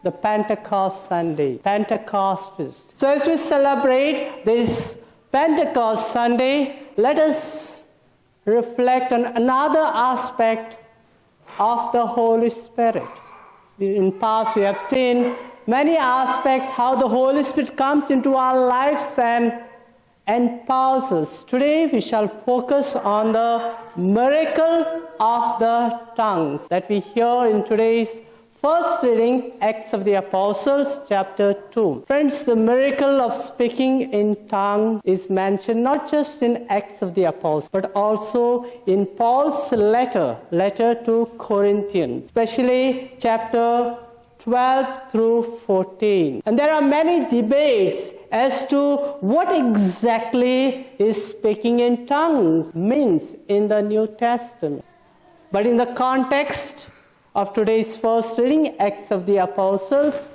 the Pentecost Sunday, Pentecost Feast. So as we celebrate this Pentecost Sunday, let us reflect on another aspect of the Holy Spirit. In past, we have seen many aspects how the Holy Spirit comes into our lives and empowers us. Today, we shall focus on the miracle of the tongues that we hear in today's first reading, Acts of the Apostles, chapter 2. Friends, the miracle of speaking in tongues is mentioned not just in Acts of the Apostles, but also in Paul's letter to Corinthians, especially chapter 12 through 14. And there are many debates as to what exactly is speaking in tongues means in the New Testament. But in the context of today's first reading, Acts of the Apostles,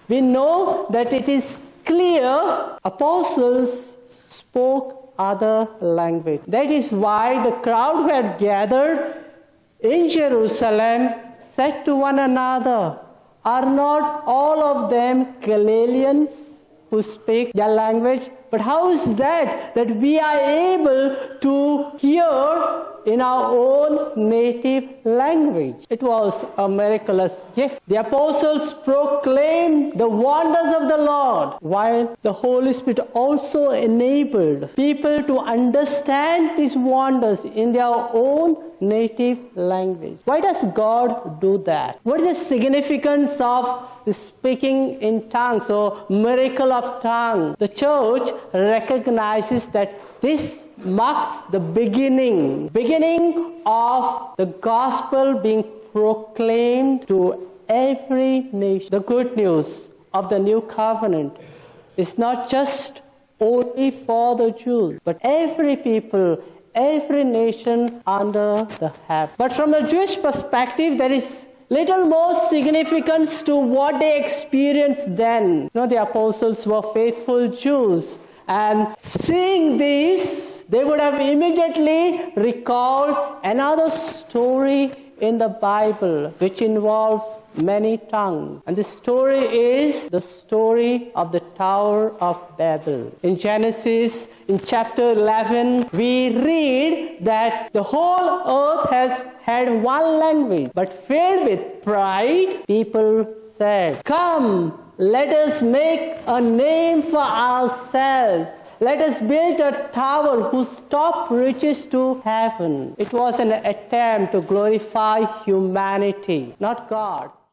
we know that it is clear apostles spoke other language. That is why the crowd who had gathered in Jerusalem said to one another, "Are not all of them Galileans who speak their language? But how is that we are able to hear in our own native language?" It was a miraculous gift. The apostles proclaimed the wonders of the Lord, while the Holy Spirit also enabled people to understand these wonders in their own native language. Why does God do that? What is the significance of speaking in tongues or miracle of tongue? The church recognizes that this marks the beginning of the gospel being proclaimed to every nation. The good news of the new covenant is not just only for the Jews, but every people, every nation under the heaven. But from the Jewish perspective, there is little more significance to what they experienced then. The apostles were faithful Jews, and seeing this, they would have immediately recalled another story in the Bible which involves many tongues. And the story is the story of the Tower of Babel. In Genesis, in chapter 11, we read that the whole earth has had one language, but filled with pride, people said, "Come, let us make a name for ourselves. Let us build a tower whose top reaches to heaven." It was an attempt to glorify humanity, not God.